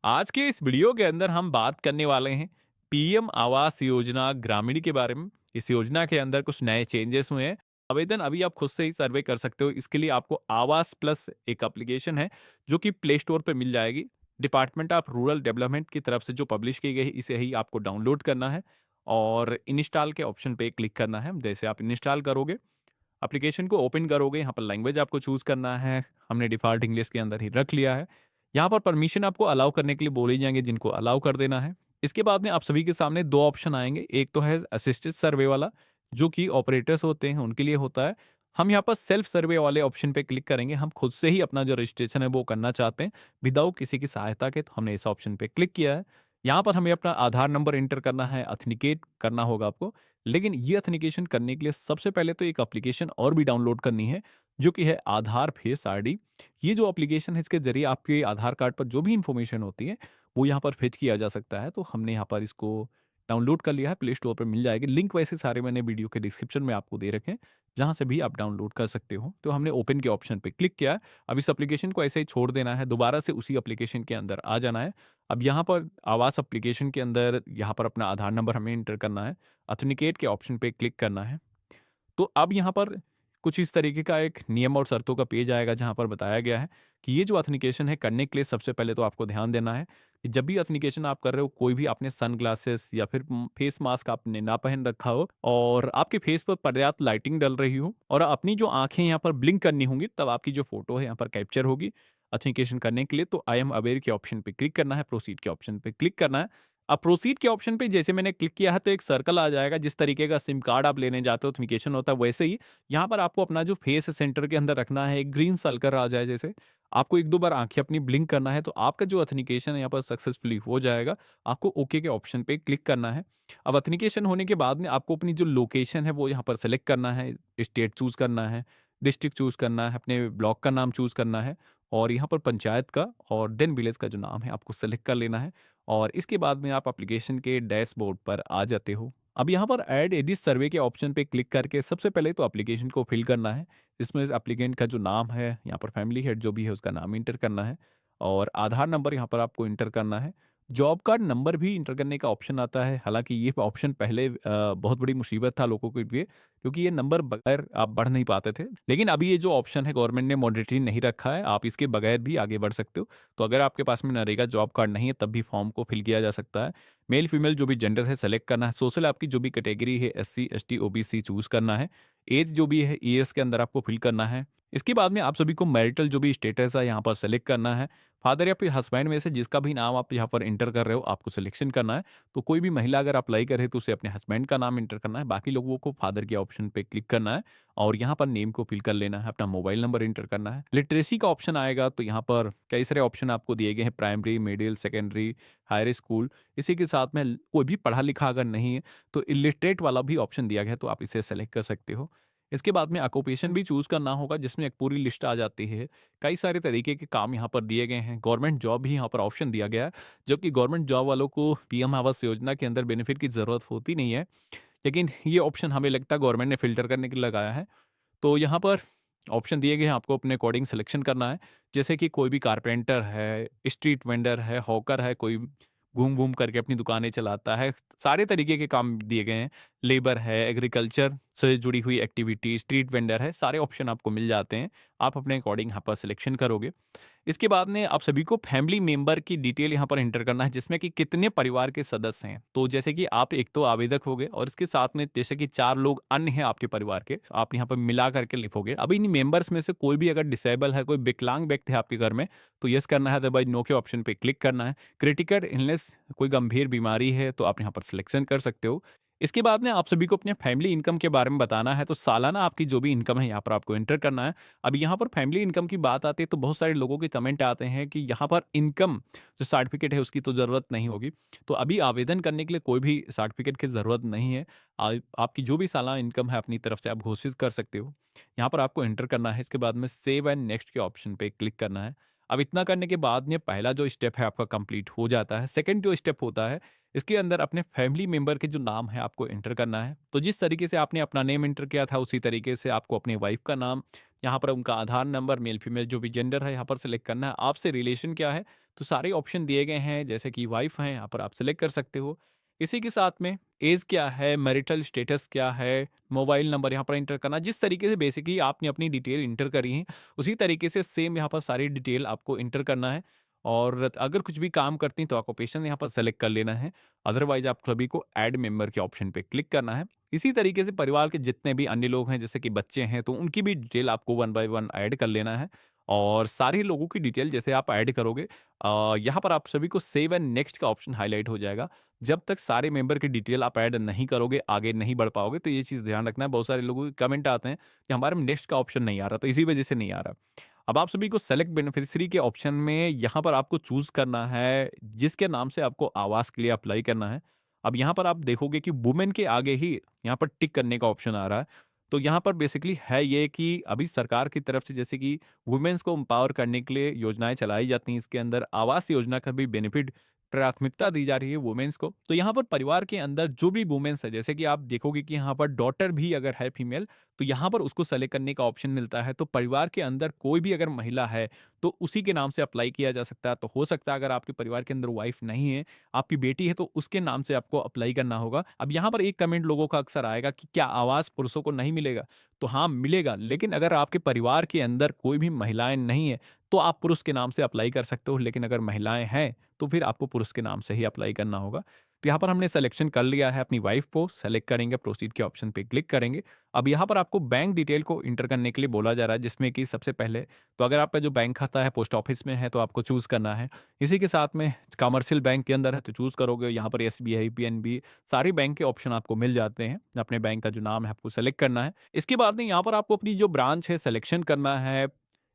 आज के इस वीडियो के अंदर हम बात करने वाले हैं पीएम आवास योजना ग्रामीण के बारे में। इस योजना के अंदर कुछ नए चेंजेस हुए हैं। आवेदन अभी आप खुद से ही सर्वे कर सकते हो। इसके लिए आपको आवास प्लस एक एप्लीकेशन है जो कि प्ले स्टोर पे मिल जाएगी। डिपार्टमेंट ऑफ रूरल डेवलपमेंट की तरफ से जो पब्लिश की गई है, इसे ही आपको डाउनलोड करना है और इंस्टॉल के ऑप्शन पे क्लिक करना है। जैसे आप इंस्टॉल करोगे, एप्लीकेशन को ओपन करोगे, यहाँ पर लैंग्वेज आपको चूज़ करना है। हमने डिफ़ॉल्ट इंग्लिश के अंदर ही रख लिया है। यहाँ पर परमिशन आपको अलाउ करने के लिए बोले जाएँगे, जिनको अलाउ कर देना है। इसके बाद में आप सभी के सामने 2 ऑप्शन आएँगे। एक तो है असिस्टेड सर्वे वाला, जो कि ऑपरेटर्स होते हैं, उनके लिए होता है। हम यहाँ पर सेल्फ सर्वे वाले ऑप्शन पे क्लिक करेंगे। हम खुद से ही अपना जो रजिस्ट्रेशन है, वो करना चाहते हैं, विदाउट किसी की सहायता के, तो हमने इस ऑप्शन पे क्लिक किया है। यहाँ पर हमें अपना आधार नंबर एंटर करना है, ऑथेंटिकेट करना होगा आपको। लेकिन ये ऑथेंटिकेशन करने के लिए सबसे पहले तो एक एप्लीकेशन और भी डाउनलोड करनी है, जो कि है आधार फेस आईडी। ये जो एप्लीकेशन है, इसके ज़रिए आपके आधार कार्ड पर जो भी इन्फॉर्मेशन होती है, वो यहाँ पर फेच किया जा सकता है। तो हमने यहाँ पर इसको डाउनलोड कर लिया है, प्ले स्टोर पे मिल जाएगी। लिंक वैसे सारे मैंने वीडियो के डिस्क्रिप्शन में आपको दे रखे हैं, जहाँ से भी आप डाउनलोड कर सकते हो। तो हमने ओपन के ऑप्शन पे क्लिक किया है। अब इस एप्लीकेशन को ऐसे ही छोड़ देना है, दोबारा से उसी एप्लीकेशन के अंदर आ जाना है। अब यहाँ पर आवास एप्लीकेशन के अंदर यहाँ पर अपना आधार नंबर हमें एंटर करना है, ऑथेंटिकेट के ऑप्शन पे क्लिक करना है। तो अब यहाँ पर कुछ इस तरीके का एक नियम और शर्तों का पेज आएगा, जहाँ पर बताया गया है कि ये जो ऑथेंटिकेशन है करने के लिए सबसे पहले तो आपको ध्यान देना है कि जब भी ऑथेंटिकेशन आप कर रहे हो, कोई भी आपने सनग्लासेस या फिर फेस मास्क आपने ना पहन रखा हो और आपके फेस पर पर्याप्त लाइटिंग डल रही हो और अपनी जो आंखें यहाँ पर ब्लिंक करनी होंगी, तब आपकी जो फोटो है यहाँ पर कैप्चर होगी ऑथेंटिकेशन करने के लिए। तो आई एम अवेयर के ऑप्शन पे क्लिक करना है, प्रोसीड के ऑप्शन पे क्लिक करना है। अब प्रोसीड के ऑप्शन पे जैसे मैंने क्लिक किया है, तो एक सर्कल आ जाएगा। जिस तरीके का सिम कार्ड आप लेने जाते हो, ऑथेंटिकेशन होता है, वैसे ही यहाँ पर आपको अपना जो फेस सेंटर के अंदर रखना है, एक ग्रीन सर्कल आ जाए जैसे। आपको 1-2 बार आँखें अपनी ब्लिंक करना है, तो आपका जो ऑथेंटिकेशन है यहाँ पर सक्सेसफुली हो जाएगा। आपको ओके के ऑप्शन पे क्लिक करना है। अब ऑथेंटिकेशन होने के बाद में आपको अपनी जो लोकेशन है, वो यहाँ पर सेलेक्ट करना है, स्टेट चूज़ करना है, डिस्ट्रिक्ट चूज़ करना है, अपने ब्लॉक का नाम चूज़ करना है और यहाँ पर पंचायत का और देन विलेज का जो नाम है, आपको सेलेक्ट कर लेना है और इसके बाद में आप एप्लीकेशन के डैशबोर्ड पर आ जाते हो। अब यहाँ पर ऐड एडिट सर्वे के ऑप्शन पे क्लिक करके सबसे पहले तो एप्लीकेशन को फिल करना है। इसमें एप्लीकेंट का जो नाम है, यहाँ पर फैमिली हेड जो भी है उसका नाम इंटर करना है और आधार नंबर यहाँ पर आपको इंटर करना है। जॉब कार्ड नंबर भी इंटर करने का ऑप्शन आता है। हालाँकि ये ऑप्शन पहले बहुत बड़ी मुसीबत था लोगों के लिए, क्योंकि ये नंबर बगैर आप बढ़ नहीं पाते थे। लेकिन अभी ये जो ऑप्शन है, गवर्नमेंट ने मैंडेटरी नहीं रखा है, आप इसके बगैर भी आगे बढ़ सकते हो। तो अगर आपके पास में नरेगा जॉब कार्ड नहीं है, तब भी फॉर्म को फिल किया जा सकता है। मेल फीमेल जो भी जेंडर है सेलेक्ट करना है। सोशल आपकी जो भी कैटेगरी है, एससी, एसटी, ओबीसी चूज़ करना है। ऐज जो भी है ईयर्स के अंदर आपको फिल करना है। इसके बाद में आप सभी को मैरिटल जो भी स्टेटस है यहाँ पर सेलेक्ट करना है। फादर या फिर हस्बैंड में से जिसका भी नाम आप यहाँ पर एंटर कर रहे हो, आपको सिलेक्शन करना है। तो कोई भी महिला अगर अप्लाई करे, तो उसे अपने हस्बैंड का नाम एंटर करना है। बाकी लोगों को फादर के ऑप्शन पे क्लिक करना है और यहाँ पर नेम को फिल कर लेना है, अपना मोबाइल नंबर एंटर करना है। लिटरेसी का ऑप्शन आएगा, तो यहाँ पर कई सारे ऑप्शन आपको दिए गए हैं, primary, middle, secondary, higher school. इसी के साथ में कोई भी पढ़ा लिखा अगर नहीं है, तो इलिटरेट वाला भी ऑप्शन दिया गया है, तो आप इसे सेलेक्ट कर सकते हो। इसके बाद में ऑक्यूपेशन भी चूज़ करना होगा, जिसमें एक पूरी लिस्ट आ जाती है। कई सारे तरीके के काम यहाँ पर दिए गए हैं। गवर्नमेंट जॉब भी यहाँ पर ऑप्शन दिया गया है, जबकि गवर्नमेंट जॉब वालों को पीएम आवास योजना के अंदर बेनिफिट की ज़रूरत होती नहीं है। लेकिन ये ऑप्शन हमें लगता है गवर्नमेंट ने फ़िल्टर करने के लिए लगाया है। तो यहाँ पर ऑप्शन दिए गए हैं, आपको अपने अकॉर्डिंग सिलेक्शन करना है। जैसे कि कोई भी कारपेंटर है, स्ट्रीट वेंडर है, हॉकर है, कोई घूम-घूम करके अपनी दुकानें चलाता है। सारे तरीके के काम दिए गए हैं। लेबर है, एग्रीकल्चर से जुड़ी हुई एक्टिविटी, स्ट्रीट वेंडर है, सारे ऑप्शन आपको मिल जाते हैं। आप अपने अकॉर्डिंग यहाँ पर सिलेक्शन करोगे। इसके बाद में आप सभी को फैमिली मेंबर की डिटेल यहाँ पर एंटर करना है, जिसमें कि कितने परिवार के सदस्य हैं। तो जैसे कि आप एक तो आवेदक होगे और इसके साथ में जैसे कि 4 लोग अन्य हैं आपके परिवार के, आप यहाँ पर मिला करके लिखोगे। अब इन मेंबर्स में से कोई भी अगर डिसेबल है, कोई विकलांग व्यक्ति है आपके घर में, तो येस करना है, अदरवाइज़ नो के ऑप्शन पे क्लिक करना है। क्रिटिकल इलनेस, कोई गंभीर बीमारी है, तो आप यहाँ पर सिलेक्शन कर सकते हो। इसके बाद में आप सभी को अपने फैमिली इनकम के बारे में बताना है, तो सालाना आपकी जो भी इनकम है यहाँ पर आपको एंटर करना है। अब यहाँ पर फैमिली इनकम की बात आती है, तो बहुत सारे लोगों के कमेंट आते हैं कि यहाँ पर इनकम जो सर्टिफिकेट है उसकी तो ज़रूरत नहीं होगी। तो अभी आवेदन करने के लिए कोई भी सर्टिफिकेट की ज़रूरत नहीं है। आपकी जो भी सालाना इनकम है अपनी तरफ से आप घोषित कर सकते हो। यहाँ पर आपको एंटर करना है, इसके बाद में सेव एंड नेक्स्ट के ऑप्शन पे क्लिक करना है। अब इतना करने के बाद में पहला जो स्टेप है आपका कंप्लीट हो जाता है। सेकंड जो स्टेप होता है, इसके अंदर अपने फैमिली मेंबर के जो नाम है आपको एंटर करना है। तो जिस तरीके से आपने अपना नेम एंटर किया था, उसी तरीके से आपको अपनी वाइफ का नाम, यहाँ पर उनका आधार नंबर, मेल फीमेल जो भी जेंडर है यहाँ पर सिलेक्ट करना है। आपसे रिलेशन क्या है, तो सारे ऑप्शन दिए गए हैं, जैसे कि वाइफ़ हैं, यहाँ पर आप सेलेक्ट कर सकते हो। इसी के साथ में ऐज क्या है, मैरिटल स्टेटस क्या है, मोबाइल नंबर यहाँ पर एंटर करना। जिस तरीके से बेसिकली आपने अपनी डिटेल एंटर करी है, उसी तरीके से सेम यहाँ पर सारी डिटेल आपको एंटर करना है। और अगर कुछ भी काम करती हैं तो ऑक्यूपेशन यहाँ पर सेलेक्ट कर लेना है। अदरवाइज़ आप सभी को ऐड मेंबर के ऑप्शन पे क्लिक करना है। इसी तरीके से परिवार के जितने भी अन्य लोग हैं, जैसे कि बच्चे हैं, तो उनकी भी डिटेल आपको वन बाय वन ऐड कर लेना है। और सारे लोगों की डिटेल जैसे आप ऐड करोगे, यहाँ पर आप सभी को सेव एंड नेक्स्ट का ऑप्शन हाइलाइट हो जाएगा। जब तक सारे मेंबर की डिटेल आप ऐड नहीं करोगे, आगे नहीं बढ़ पाओगे। तो ये चीज़ ध्यान रखना है। बहुत सारे लोगों के कमेंट आते हैं कि हमारे में नेक्स्ट का ऑप्शन नहीं आ रहा, तो इसी वजह से नहीं आ रहा। अब आप सभी को सेलेक्ट बेनिफिशियरी के ऑप्शन में यहाँ पर आपको चूज़ करना है, जिसके नाम से आपको आवास के लिए अप्लाई करना है। अब यहाँ पर आप देखोगे कि वुमेन के आगे ही यहाँ पर टिक करने का ऑप्शन आ रहा है। तो यहाँ पर बेसिकली है ये कि अभी सरकार की तरफ से जैसे कि वुमेन्स को एम्पावर करने के लिए योजनाएँ चलाई जाती हैं। इसके अंदर आवास योजना का भी बेनिफिट प्राथमिकता दी जा रही है वुमेन्स को। तो यहाँ पर परिवार के अंदर जो भी वुमेन्स है, जैसे कि आप देखोगे कि यहाँ पर डॉटर भी अगर है फीमेल, तो यहाँ पर उसको सेलेक्ट करने का ऑप्शन मिलता है। तो परिवार के अंदर कोई भी अगर महिला है, तो उसी के नाम से अप्लाई किया जा सकता है। तो हो सकता है अगर आपके परिवार के अंदर वाइफ़ नहीं है, आपकी बेटी है, तो उसके नाम से आपको अप्लाई करना होगा। अब यहाँ पर एक कमेंट लोगों का अक्सर आएगा कि क्या आवास पुरुषों को नहीं मिलेगा? तो हाँ, मिलेगा, लेकिन अगर आपके परिवार के अंदर कोई भी महिलाएँ नहीं है, तो आप पुरुष के नाम से अप्लाई कर सकते हो। लेकिन अगर महिलाएँ हैं, तो फिर आपको पुरुष के नाम से ही अप्लाई करना होगा। तो यहाँ पर हमने सिलेक्शन कर लिया है, अपनी वाइफ़ को सेलेक्ट करेंगे, प्रोसीड के ऑप्शन पे क्लिक करेंगे। अब यहाँ पर आपको बैंक डिटेल को एंटर करने के लिए बोला जा रहा है, जिसमें कि सबसे पहले तो अगर आपका जो बैंक खाता है पोस्ट ऑफिस में है, तो आपको चूज़ करना है। इसी के साथ में कमर्शियल बैंक के अंदर है तो चूज़ करोगे, यहाँ पर एसबीआई, पीएनबी सारी बैंक के ऑप्शन आपको मिल जाते हैं। अपने बैंक का जो नाम है आपको सेलेक्ट करना है। इसके बाद में यहाँ पर आपको अपनी जो ब्रांच है सिलेक्शन करना है।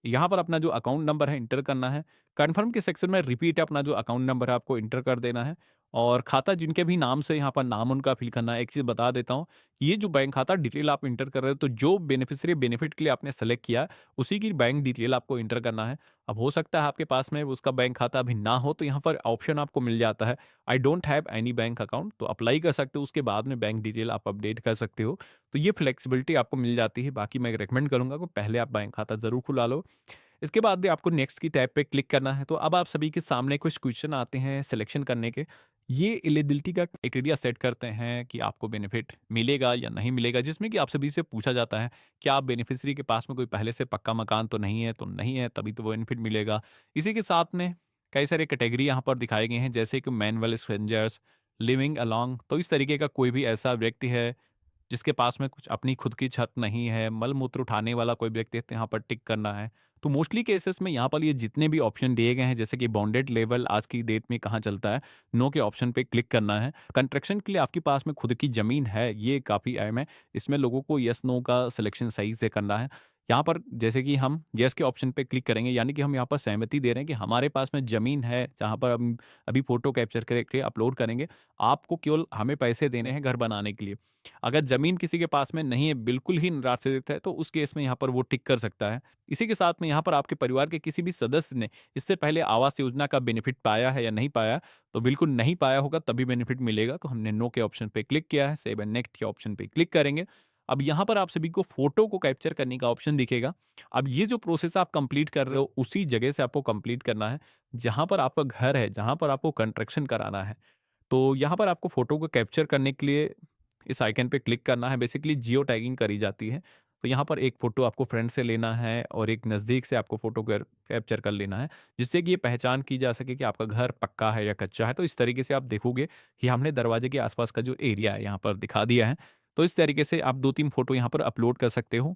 यहाँ पर अपना जो अकाउंट नंबर है एंटर करना है। कन्फर्म के सेक्शन में रिपीट अपना जो अकाउंट नंबर है आपको एंटर कर देना है। और खाता जिनके भी नाम से यहाँ पर नाम उनका फ़िल करना है। एक चीज़ बता देता हूँ, ये जो बैंक खाता डिटेल आप एंटर कर रहे हो, तो जो बेनिफिशियरी बेनिफिट के लिए आपने सेलेक्ट किया, उसी की बैंक डिटेल आपको एंटर करना है। अब हो सकता है आपके पास में उसका बैंक खाता अभी ना हो, तो यहाँ पर ऑप्शन आपको मिल जाता है, I don't have any bank account, तो अप्लाई कर सकते हो, उसके बाद में बैंक डिटेल आप अपडेट कर सकते हो। तो ये फ्लेक्सिबिलिटी आपको मिल जाती है। बाकी मैं रिकमेंड करूँगा कि पहले आप बैंक खाता ज़रूर खुला लो। इसके बाद भी आपको नेक्स्ट की टैब पे क्लिक करना है। तो अब आप सभी के सामने कुछ क्वेश्चन आते हैं सिलेक्शन करने के। ये एलिजिबिलिटी का क्राइटेरिया सेट करते हैं कि आपको बेनिफिट मिलेगा या नहीं मिलेगा, जिसमें कि आप सभी से पूछा जाता है, क्या आप बेनिफिशियरी के पास में कोई पहले से पक्का मकान तो नहीं है? तो नहीं है, तभी तो वो बेनिफिट मिलेगा। इसी के साथ में कई सारे कैटेगरी यहाँ पर दिखाए गए हैं, जैसे कि मैनुअल स्ट्रेंजर्स, लिविंग अलोंग। तो इस तरीके का कोई भी ऐसा व्यक्ति है जिसके पास में कुछ अपनी खुद की छत नहीं है, मल-मूत्र उठाने वाला कोई व्यक्ति है, तो यहाँ पर टिक करना है। तो मोस्टली केसेस में यहाँ पर ये जितने भी ऑप्शन दिए गए हैं, जैसे कि बॉन्डेड लेवल आज की डेट में कहाँ चलता है, नो के ऑप्शन पे क्लिक करना है। कंस्ट्रक्शन के लिए आपके पास में खुद की ज़मीन है, ये काफ़ी अहम है। इसमें लोगों को येस नो का सिलेक्शन सही से करना है। यहाँ पर जैसे कि हम येस के ऑप्शन पे क्लिक करेंगे, यानी कि हम यहाँ पर सहमति दे रहे हैं कि हमारे पास में ज़मीन है, जहाँ पर हम अभी फ़ोटो कैप्चर करके अपलोड करेंगे। आपको केवल हमें पैसे देने हैं घर बनाने के लिए। अगर ज़मीन किसी के पास में नहीं है, बिल्कुल ही निराश्रित है, तो उस केस में यहाँ पर वो टिक कर सकता है। इसी के साथ में यहाँ पर आपके परिवार के किसी भी सदस्य ने इससे पहले आवास योजना का बेनिफिट पाया है या नहीं पाया, तो बिल्कुल नहीं पाया होगा तभी बेनिफिट मिलेगा। तो हमने नो के ऑप्शन पे क्लिक किया है, सेव एंड नेक्स्ट के ऑप्शन पे क्लिक करेंगे। अब यहाँ पर आप सभी को फ़ोटो को कैप्चर करने का ऑप्शन दिखेगा। अब ये जो प्रोसेस आप कंप्लीट कर रहे हो, उसी जगह से आपको कंप्लीट करना है, जहाँ पर आपका घर है, जहाँ पर आपको कंस्ट्रक्शन कराना है। तो यहाँ पर आपको फ़ोटो को कैप्चर करने के लिए इस आइकन पे क्लिक करना है। बेसिकली जियो टैगिंग करी जाती है। तो यहाँ पर एक फ़ोटो आपको फ्रंट से लेना है और एक नज़दीक से आपको फ़ोटो कैप्चर कर लेना है, जिससे कि ये पहचान की जा सके कि आपका घर पक्का है या कच्चा है। तो इस तरीके से आप देखोगे कि हमने दरवाजे के आस-पास का जो एरिया है यहाँ पर दिखा दिया है। तो इस तरीके से आप 2-3 फ़ोटो यहाँ पर अपलोड कर सकते हो।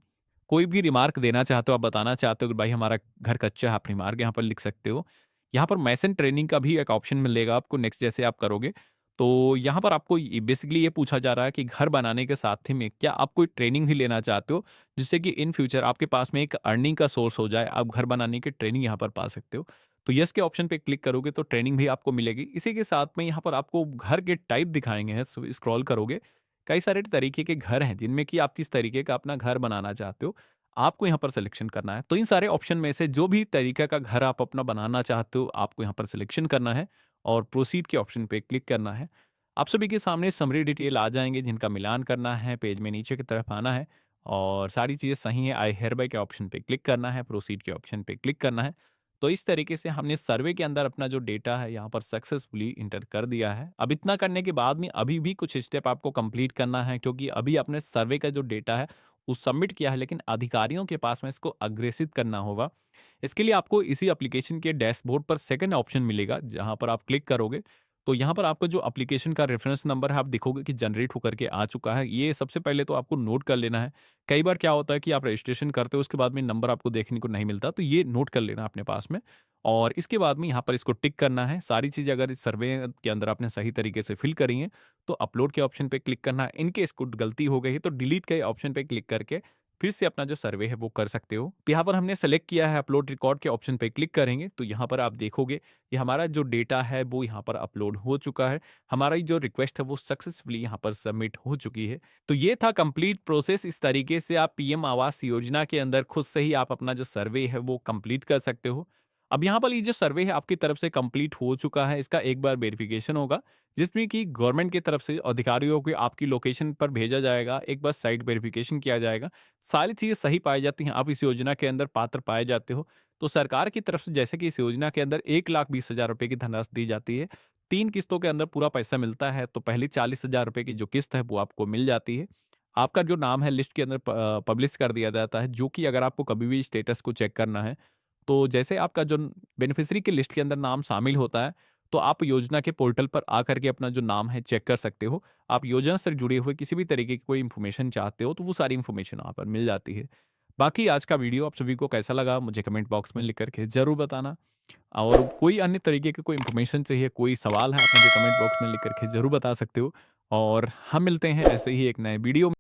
कोई भी रिमार्क देना चाहते हो, आप बताना चाहते हो कि भाई हमारा घर कच्चा है, आप रिमार्क यहाँ पर लिख सकते हो। यहाँ पर मेसन ट्रेनिंग का भी एक ऑप्शन मिलेगा आपको नेक्स्ट जैसे आप करोगे। तो यहाँ पर आपको बेसिकली ये पूछा जा रहा है कि घर बनाने के साथ ही में क्या आप कोई ट्रेनिंग भी लेना चाहते हो, जिससे कि इन फ्यूचर आपके पास में एक अर्निंग का सोर्स हो जाए, आप घर बनाने की ट्रेनिंग यहाँ पर पा सकते हो। तो यस के ऑप्शन पे क्लिक करोगे तो ट्रेनिंग भी आपको मिलेगी। इसी के साथ में यहाँ पर आपको घर के टाइप दिखाएंगे हैं, स्क्रॉल करोगे, कई सारे तरीके के घर हैं जिनमें कि आप किस तरीके का अपना घर बनाना चाहते हो, आपको यहाँ पर सिलेक्शन करना है। तो इन सारे ऑप्शन में से जो भी तरीका का घर आप अपना बनाना चाहते हो, आपको यहाँ पर सिलेक्शन करना है और प्रोसीड के ऑप्शन पे क्लिक करना है। आप सभी के सामने समरी डिटेल आ जाएँगे जिनका मिलान करना है, पेज में नीचे की तरफ आना है और सारी चीज़ें सही हैं, आई हियरबाय के ऑप्शन पे क्लिक करना है, प्रोसीड के ऑप्शन पे क्लिक करना है। तो इस तरीके से हमने सर्वे के अंदर अपना जो डेटा है यहाँ पर सक्सेसफुली इंटर कर दिया है। अब इतना करने के बाद में अभी भी कुछ स्टेप आपको कंप्लीट करना है, क्योंकि अभी आपने सर्वे का जो डेटा है वो सबमिट किया है, लेकिन अधिकारियों के पास में इसको अग्रेसित करना होगा। इसके लिए आपको इसी एप्लीकेशन के डैशबोर्ड पर सेकंड ऑप्शन मिलेगा, जहाँ पर आप क्लिक करोगे तो यहाँ पर आपका जो एप्लीकेशन का रेफरेंस नंबर है आप देखोगे कि जनरेट होकर के आ चुका है। ये सबसे पहले तो आपको नोट कर लेना है। कई बार क्या होता है कि आप रजिस्ट्रेशन करते हो उसके बाद में नंबर आपको देखने को नहीं मिलता, तो ये नोट कर लेना अपने पास में। और इसके बाद में यहाँ पर इसको टिक करना है। सारी चीज़ें अगर इस सर्वे के अंदर आपने सही तरीके से फिल करी हैं, तो अपलोड के ऑप्शन पे क्लिक करना है। इन केस कुछ गलती हो गई है तो डिलीट के ऑप्शन पे क्लिक करके फिर से अपना जो सर्वे है वो कर सकते हो। यहाँ पर हमने सेलेक्ट किया है अपलोड रिकॉर्ड के ऑप्शन पे क्लिक करेंगे तो यहाँ पर आप देखोगे कि हमारा जो डेटा है वो यहाँ पर अपलोड हो चुका है। हमारी जो रिक्वेस्ट है वो सक्सेसफुली यहाँ पर सबमिट हो चुकी है। तो ये था कंप्लीट प्रोसेस। इस तरीके से आप पीएम आवास योजना के अंदर खुद से ही आप अपना जो सर्वे है वो कंप्लीट कर सकते हो। अब यहाँ पर ये जो सर्वे है आपकी तरफ से कंप्लीट हो चुका है, इसका एक बार वेरिफिकेशन होगा, जिसमें कि गवर्नमेंट की तरफ से अधिकारियों को आपकी लोकेशन पर भेजा जाएगा। एक बार साइट वेरिफिकेशन किया जाएगा। सारी चीज़ें सही पाई जाती हैं, आप इस योजना के अंदर पात्र पाए जाते हो। तो सरकार की तरफ से जैसे कि इस योजना के अंदर 1,20,000 रुपए की धनराशि दी जाती है। 3 किस्तों के अंदर पूरा पैसा मिलता है, तो पहली 40,000 रुपए की जो किस्त है वो आपको मिल जाती है। आपका जो नाम है लिस्ट के अंदर पब्लिश कर दिया जाता है, जो कि अगर आपको कभी भी स्टेटस को चेक करना है, तो जैसे आपका जो बेनिफिशियरी की लिस्ट के अंदर नाम शामिल होता है, तो आप योजना के पोर्टल पर आकर के अपना जो नाम है चेक कर सकते हो। आप योजना से जुड़े हुए किसी भी तरीके की कोई इन्फॉर्मेशन चाहते हो, तो वो सारी इन्फॉर्मेशन वहाँ पर मिल जाती है। बाकी आज का वीडियो आप सभी को कैसा लगा मुझे कमेंट बॉक्स में लिख कर के ज़रूर बताना। और कोई अन्य तरीके की कोई इन्फॉर्मेशन चाहिए, कोई सवाल है, आप मुझे कमेंट बॉक्स में लिख कर के ज़रूर बता सकते हो। और हम मिलते हैं ऐसे ही एक नए वीडियो में।